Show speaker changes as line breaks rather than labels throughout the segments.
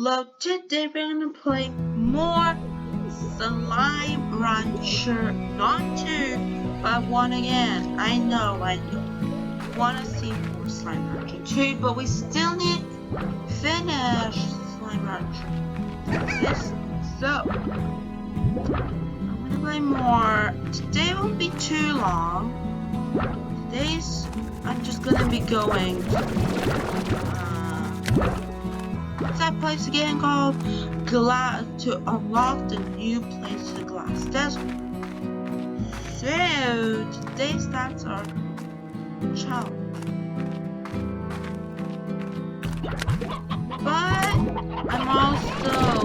Hello, today we're gonna play more Slime Rancher. Not 2, but 1 again. I know. Wanna see more Slime Rancher 2, but we still need to finish Slime Rancher. So, I'm gonna play more. Today won't be too long. I'm just gonna be going what's that place again called? To unlock the new place to the Glass Desert. So today's that's our challenge. But I'm also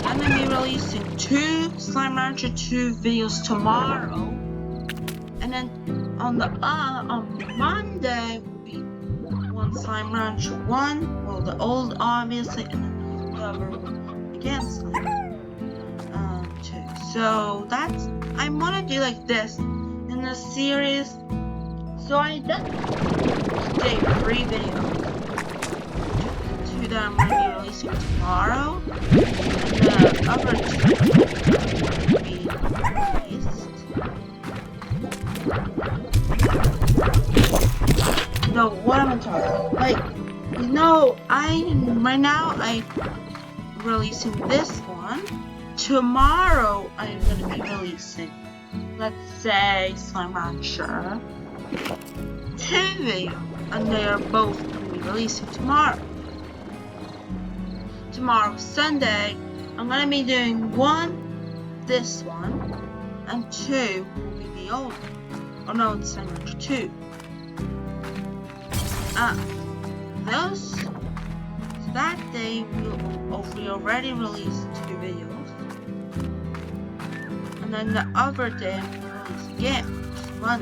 gonna be releasing 2 Slime Rancher 2 videos tomorrow. And then on Monday will be 1 Slime Rancher 1, well the old obviously, and then the other one again Slime 2. So that's, I wanna do like this in the series. So I done today 3 videos. 2 that I'm gonna be releasing tomorrow, and the other 2 will be released. No, what am I talking about? Like, right now I'm releasing this one. Tomorrow I'm gonna be releasing, let's say, Slime Rancher 2 videos, and they are both gonna be releasing tomorrow. Tomorrow, Sunday, I'm gonna be doing this one, and 2 will be the old one. Oh no, it's Slime Rancher 2. So that day we already released 2 videos, and then the other day we release again, just 1.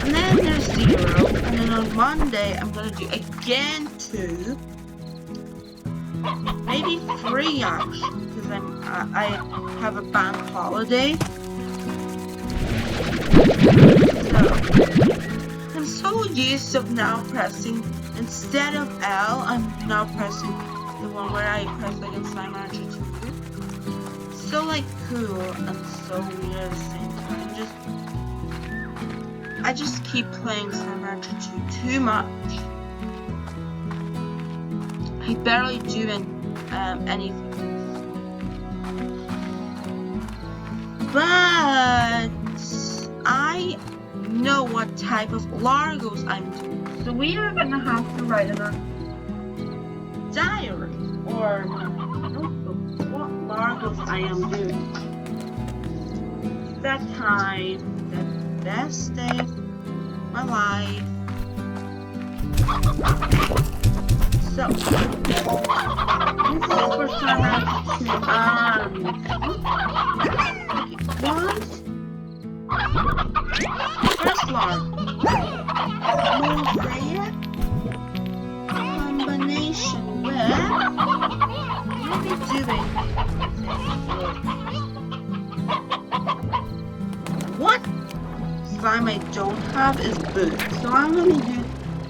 And then there's 0, and then on Monday I'm gonna do again 2, maybe 3 actually, because I have a bank holiday. I'm so used to now pressing, instead of L, I'm now pressing the one where I press like in Slime Rancher 2. So like cool and so weird at the same time. I just keep playing Slime Rancher 2 too much. I barely do anything. But I know what type of Largos I'm doing, so we are gonna have to write in our diary or notebook what Largos I am doing. That time, the best day of my life. So this is for Slime Rancher 2. First Largo, mosaic combination with, what are we doing? What slime I don't have is boots, so I'm going to do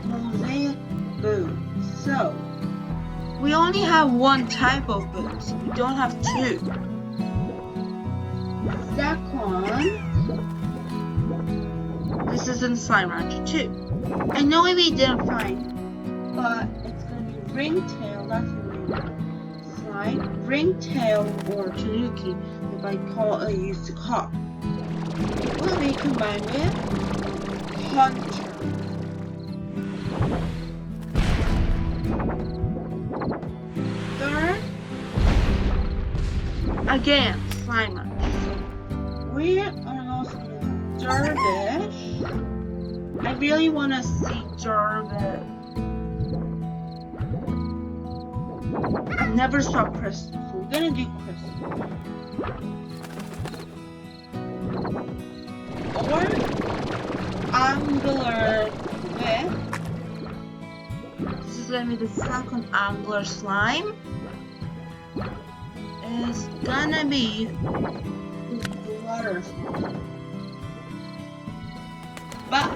mosaic boots. So we only have 1 type of boots, we don't have 2. Second, this is in Slime Rancher 2. I know we didn't find, but it's gonna be ringtail, that's the slime. Ringtail or tanuki, if I used to call. Will be combined with hunter. Third, again, Slime Rancher. We are also going to have Dervish. I really want to see Dervish. I never saw Crystal, so we're going to do Crystal. Or Angler with. This is going to be the second Angler slime. It's going to be water. But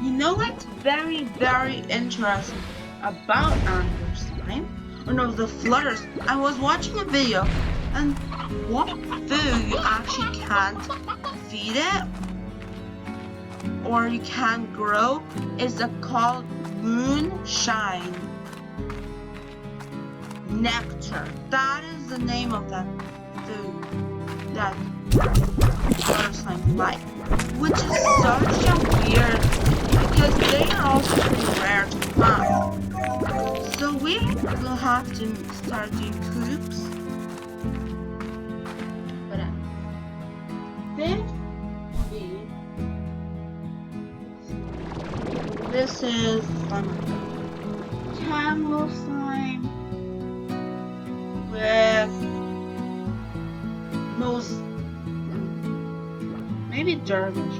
You know what's very, very interesting about angler slime? Or no, the flutters. I was watching a video, and what food you actually can't feed it, or you can't grow, is called moonshine nectar. That is the name of that food that water slime like, which is such a weird, because they are also pretty rare to find. So we will have to start doing coops. But this is Tangle slime with most maybe dervish.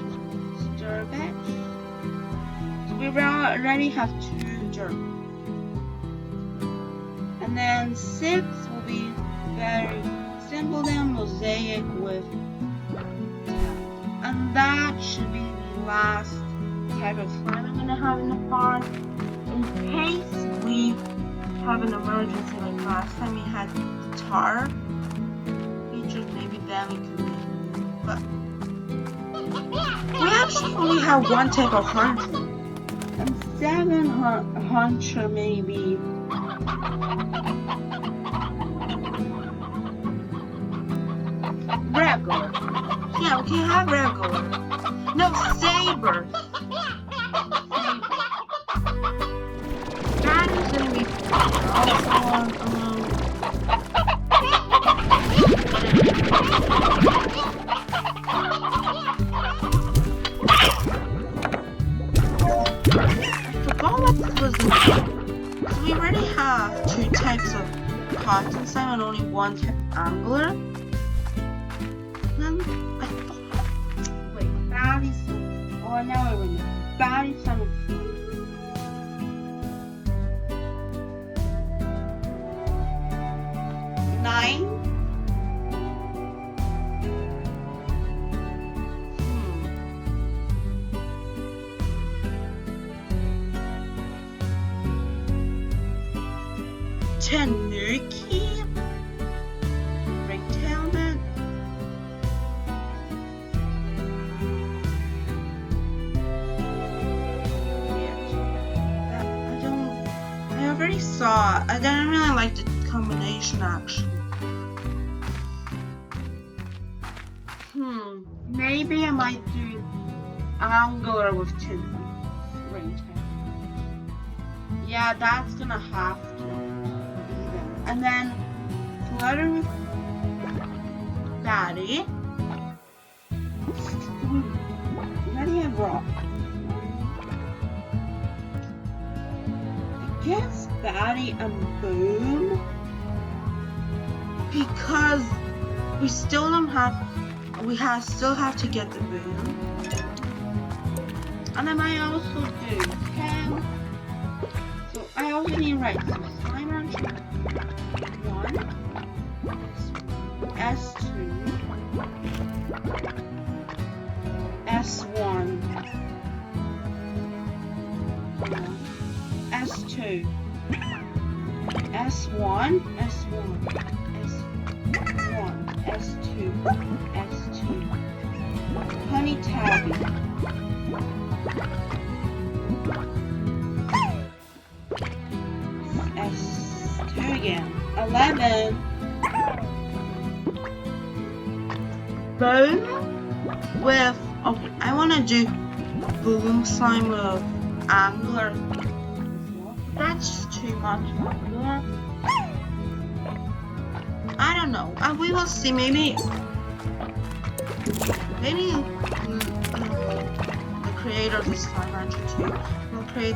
So we already have 2 dervish. And then 6 will be very simple, then mosaic with 10. And that should be the last type of slime I'm gonna have in the farm, in case we have an emergency like last time we had the tar features. Maybe then we can make it. But we actually only have 1 type of hunter, and 7 hunter maybe. Regular. Yeah, we can have regular. No, saber. That is gonna be so we already have 2 types of cotton slime and only 1 type of angler. Then wait, batty slime. Oh, now I remember. Batty slime. 9. 10 Nuki, Ringtailment, I already saw it. I didn't really like the combination actually. Maybe I might do angler with 2 ringtail. Yeah, that's gonna have to. And then flutter with Batty. Ready and rock. I guess Batty and Boom, because we still don't have. Still have to get the boom. And I might also do 10. So I also need to write some slime rancher. 1, S2, S1, S2, S1, S1, S1, S2, S2, Honey Tabby, S2 again, 11, Boom with, okay, I want to do Boom slime with angler. That's just too much angler. I don't know. We will see. Maybe the creator of the slime rancher 2 will create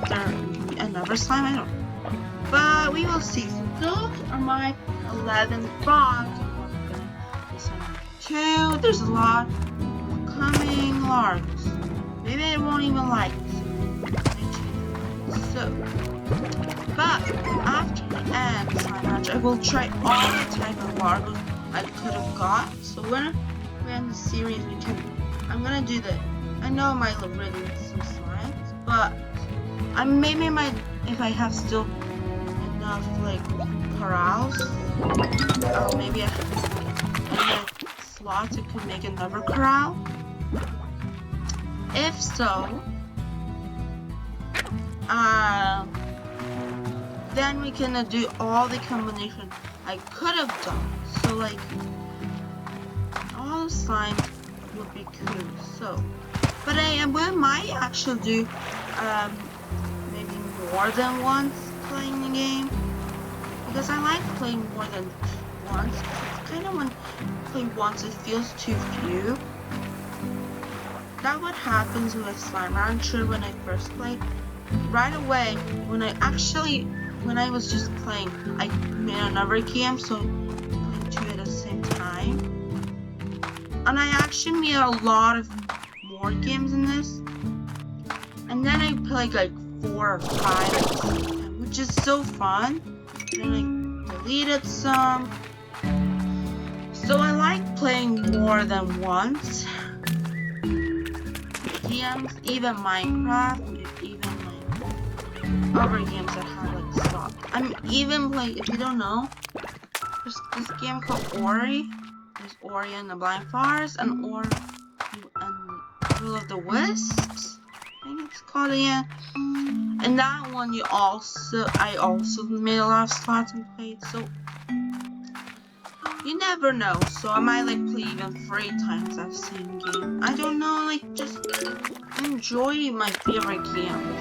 another slime. I don't know. But we will see. So those are my 11 frogs. 2. There's a lot coming large. Maybe I won't even like this. So, but after the end slime rancher, I will try all the type of larvas I could have got. So when we're in the series, I'm gonna do the. I know I might look really some slimes, but I maybe might if I have still enough like corrals. Maybe I get slots I could make another corral. If so, then we can do all the combination I could have done. So like all the slimes would be cool. So, but I might actually do maybe more than once playing the game, because I like playing more than once. It's kind of when you play once it feels too few. That's what happens with Slime Rancher when I first played. Right away, when I was just playing, I made another game, so playing two at the same time. And I actually made a lot of more games in this. And then I played like 4 or 5 at the same time, which is so fun. Then I deleted some. So I like playing more than once. Games, even Minecraft, even like other games that have like slots. I'm even like, if you don't know, there's this game called Ori. There's Ori and the Blind Forest and Ori and Will of the Wisps, I think it's called again. And that one I also made a lot of slots and played, so you never know. So I might like play even 3 times that same game. I don't know, like just enjoy my favorite games.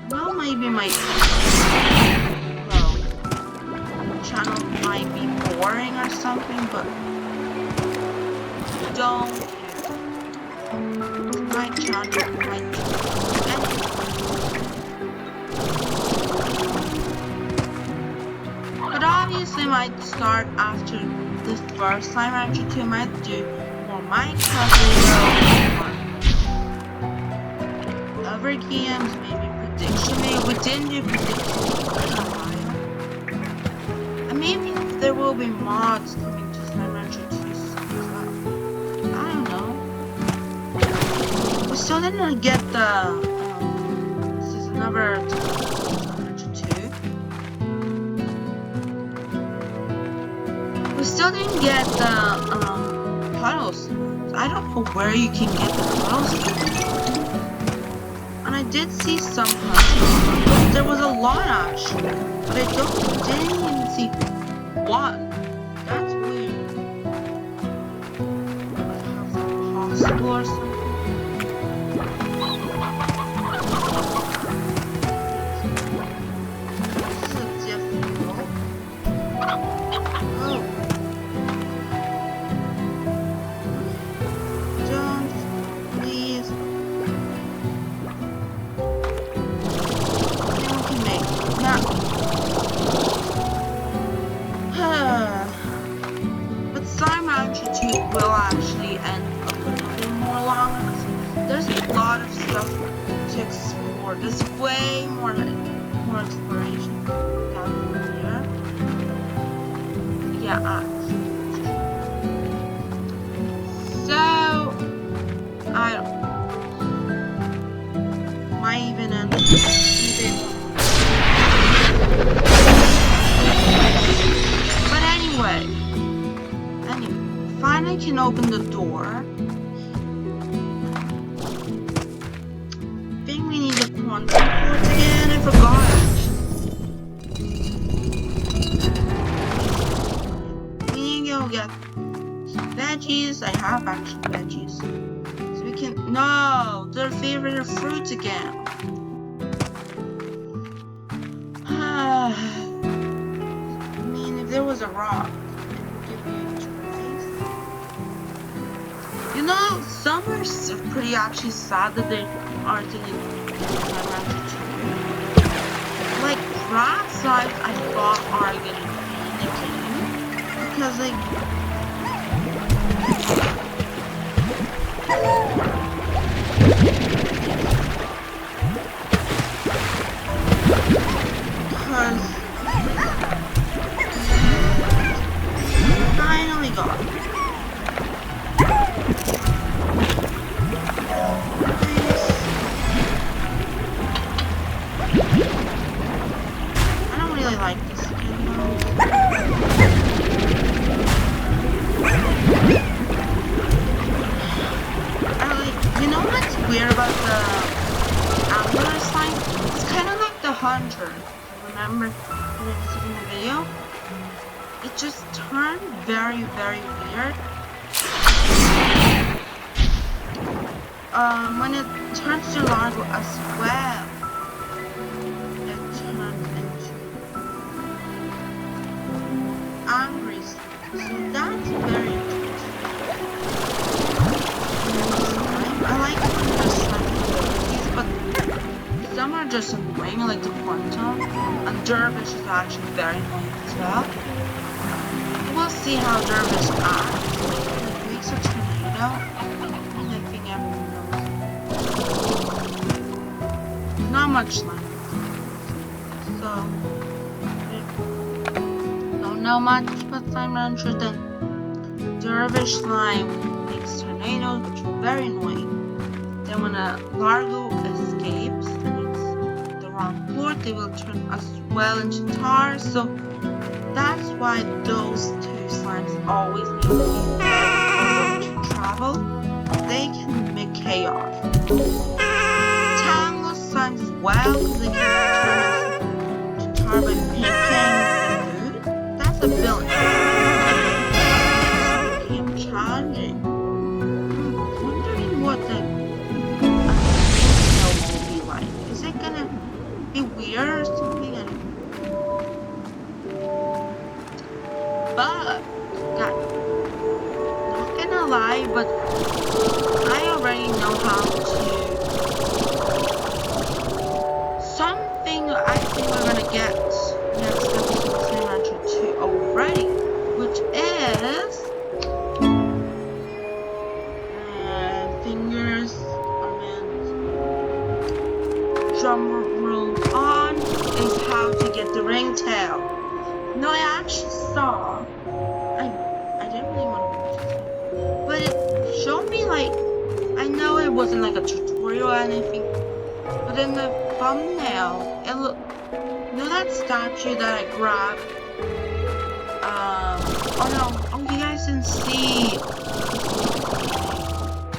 Well, maybe my channel might be boring or something, but don't care. It's my channel, my channel. But obviously I might start after the first Slime Rancher 2, I might do more Minecraft videos, other games, maybe prediction. Maybe we didn't do prediction in a while. And maybe there will be mods coming to Slime Rancher 2 soon as well. I don't know. We still didn't get the this is another Slime Rancher 2. We still didn't get the puddles. I don't know where you can get the puddles. And I did see some puddles. There was a lot actually, but I didn't even see one. That's weird. I have some possible or something. This is difficult. Oh. Don't, please. Then we can make now. But Slime Rancher 2 will actually end up a little more longer because there's a lot of stuff to explore. There's way more exploration down here. Yeah, so I might even end up but anyway, finally can open the door. I think we need the quantum cords again. I forgot actually. We need to go get some veggies. I have actually veggies. So we can. No, their favorite fruits again. I mean, if there was a rock, it would give me a choice. You know, some are pretty actually sad that they aren't in Slime Rancher 2. Like, crab slimes I thought are gonna be in the game. Because, like, finally got it. Nice. weird about the angular slime? It's kind of like the hunter. Remember in the video? It just turned very, very weird. When it turns to larva as well, it turns into angry slime. So that's very interesting. I like hunter slime, but some are just annoying, like the quantum, and dervish is actually very annoying as well. We'll see how dervish acts. It makes a tornado. I think everyone knows. Not much slime. So don't know much about slime rancher. Then dervish slime makes tornadoes, which is very annoying. Then when a largo escapes and it's the wrong floor, they will turn as well into tar. So that's why those two slimes always need to be to travel. They can make chaos. Tangle slimes as well, because they can turn to tar by picking food. That's a villain. It became challenging. I'm wondering what the will be like. Is it gonna be weird or something? I don't know. But, God, not gonna lie, but I already know how to. Something I think we're gonna get next episode of Slime Rancher 2 already, which is fingers, drum roll on, is how to get the ringtail. No, I actually saw. I didn't really want to watch this, but it showed me like, I know it wasn't like a tutorial or anything, but in the thumbnail, it looked. You know that statue that I grabbed? Oh no, oh you guys didn't see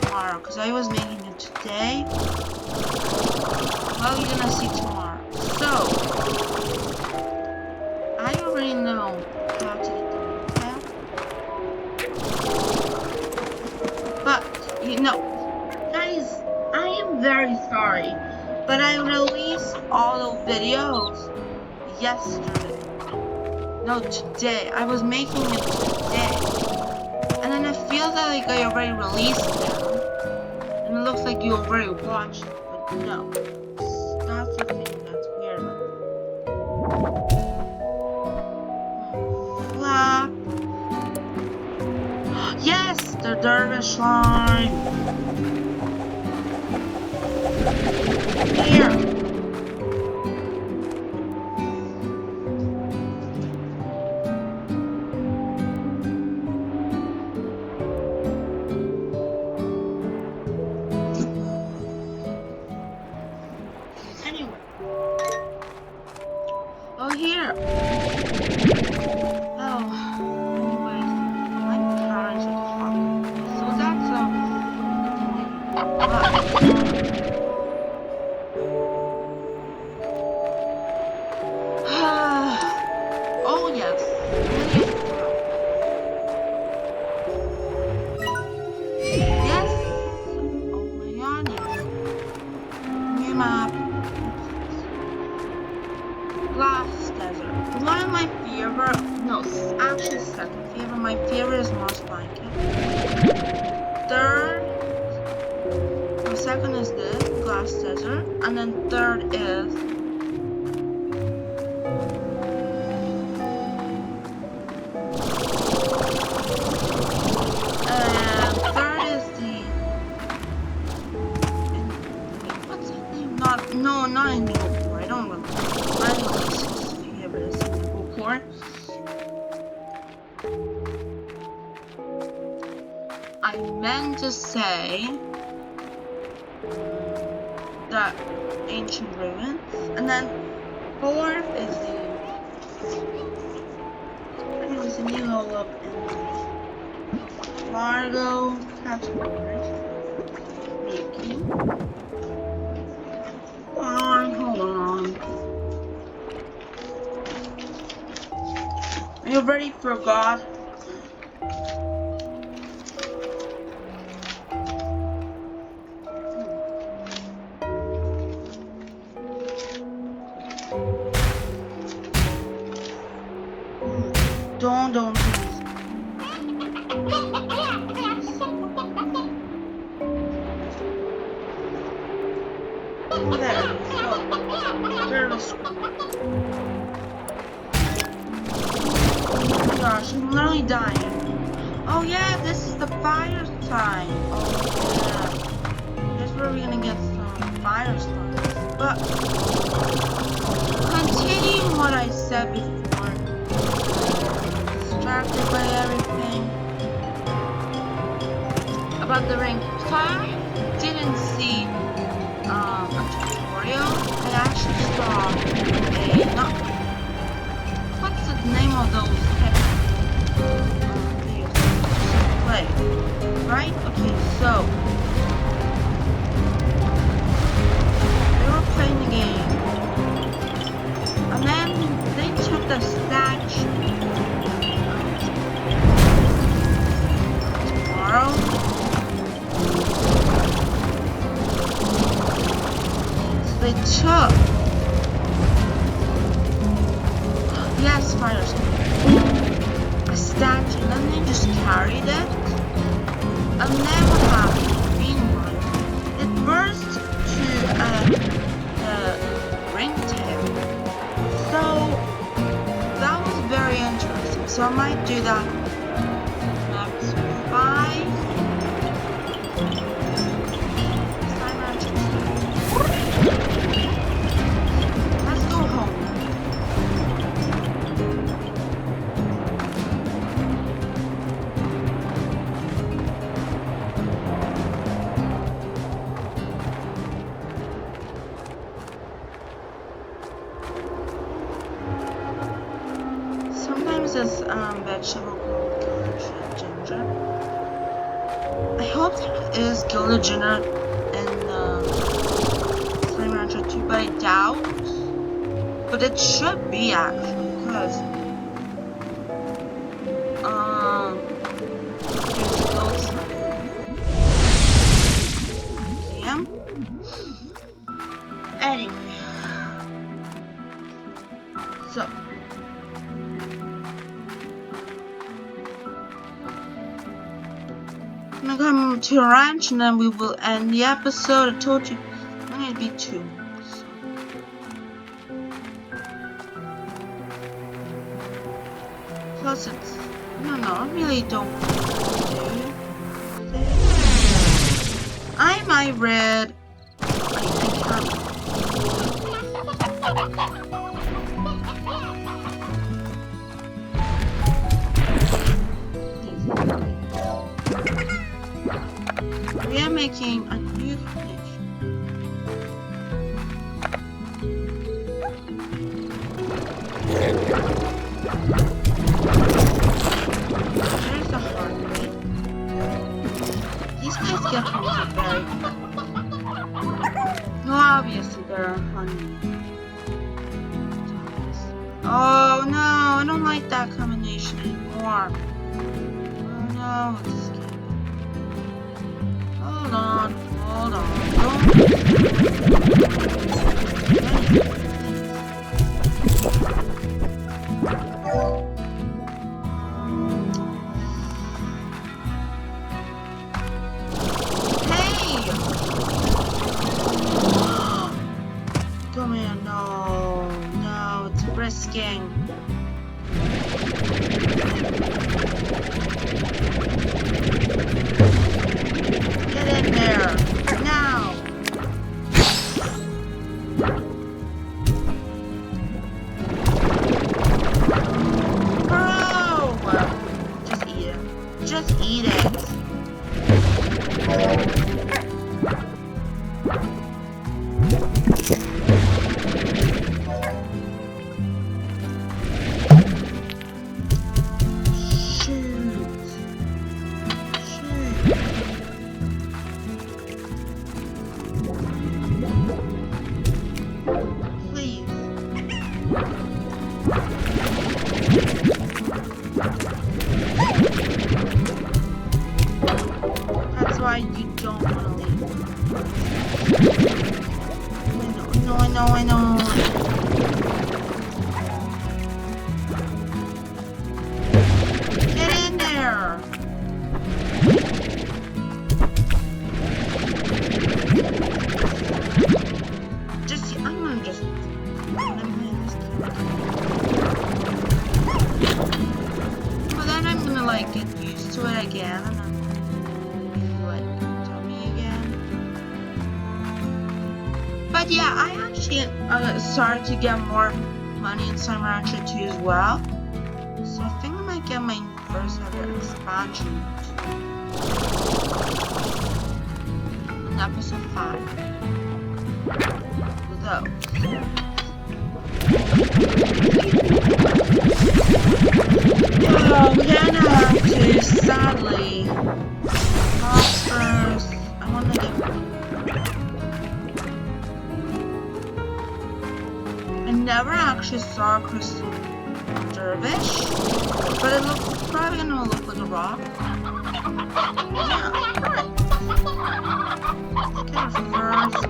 tomorrow, because I was making it today. Well, you're gonna see tomorrow. So I already know how to get the ringtail. But, you know, guys, I am very sorry, but I released all those videos yesterday. No, today. I was making it today. And then it feels like I already released them. And it looks like you already watched it, but no. That's the thing that's weird about it. Yes, the dervish slime. Here. Anyway. Oh, here. Oh yes. Yes. Oh my god, yes. New map. Glass desert. One of my favorite, no, actually second favorite. My favorite is Mars Blanket. Third, my second is this, Glass Desert. And then third is not in Newport. I don't remember. I don't know his favorite is in Newport. I meant to say that ancient ruins, and then fourth is the new hole up in the Fargo category. Hold on. Are you ready for God? Don't please. Oh, there it is. Oh, barely screwed. Oh my gosh, I'm literally dying. Oh yeah, this is the fire sign. Oh yeah. Here's where we're gonna get some fire signs. But continuing what I said before. Distracted by everything about the ring. So I didn't see a tutorial. I actually saw what's the name of those videos play, right? Okay, so they were playing the game, and then they took the statue tomorrow. So they took fire a statue, and then they just carried it, and then what happened? The green one, it burst to the ringtail. So that was very interesting. So I might do that next 5. Let's go home. This vegetable called ginger. I hope there is gilded ginger in Slime Rancher 2, but I doubt. But it should be actually, because there's those. See him? Anyway, so. I'm gonna come to a ranch and then we will end the episode. I told you I'm gonna be 2. Plus it's no, I really don't want to. I read. We are making a new connection. There's the heart rate. These guys get hungry very quickly. No, obviously they're hungry. Oh no, I don't like that combination anymore. Oh no, it's hold on. Hey! Come here, no, it's risking. Get in there, now! Bro! Just eat it. Just eat it. I know. Get in there. I'm gonna just. But then I'm gonna like get used to it again, and then like tell me again. But yeah, I actually started to get more money in Slime Rancher 2 as well. So I think I might get my first ever expansion in episode 5. With those. Oh, we're gonna have to, sadly. First, I wanna get. I never actually saw Crystal Dervish, but it looks probably gonna look like a rock. Yeah, right. Get her first.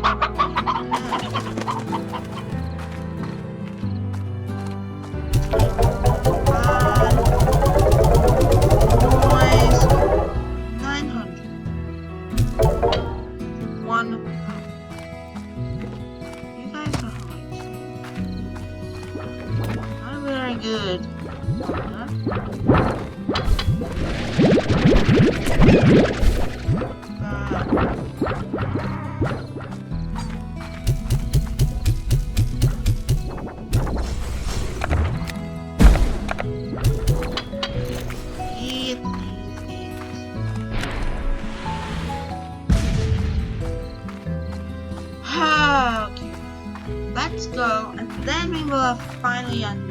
Good. Huh? Okay. Let's go, and then we will finally unlock.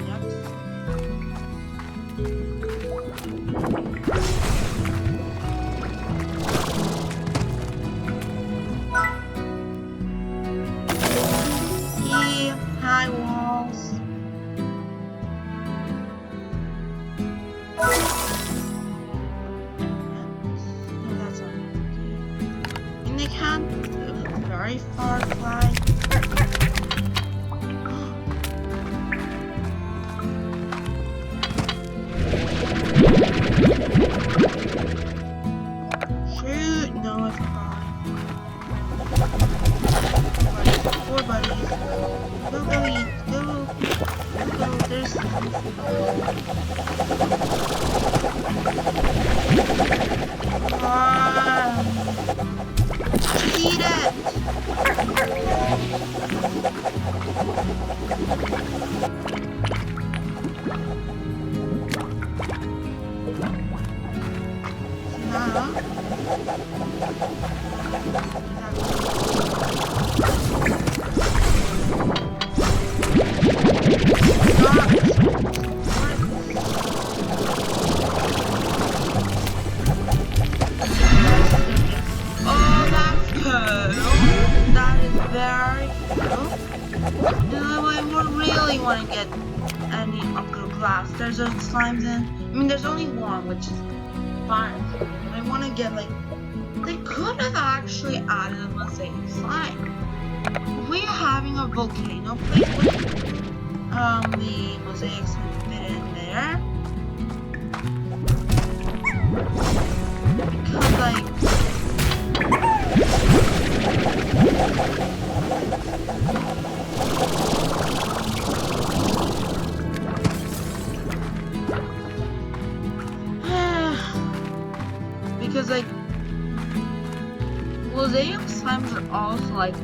High walls. No, that's not okay. And they can't very far fly. Shoot! No, it's fine. Four buddies. Go, go, eat. Go. Go, there's... Eat it! Want to get any upper class. There's a slimes in. I mean, there's only one, which is fine. But I want to get like. They could have actually added a mosaic slime. We're having a volcano place with the mosaics would fit in there. Because like. Because like mosaic slimes are also like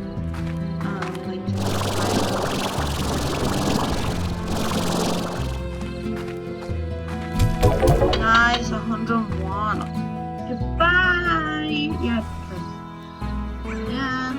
nice 101. Goodbye. Yeah.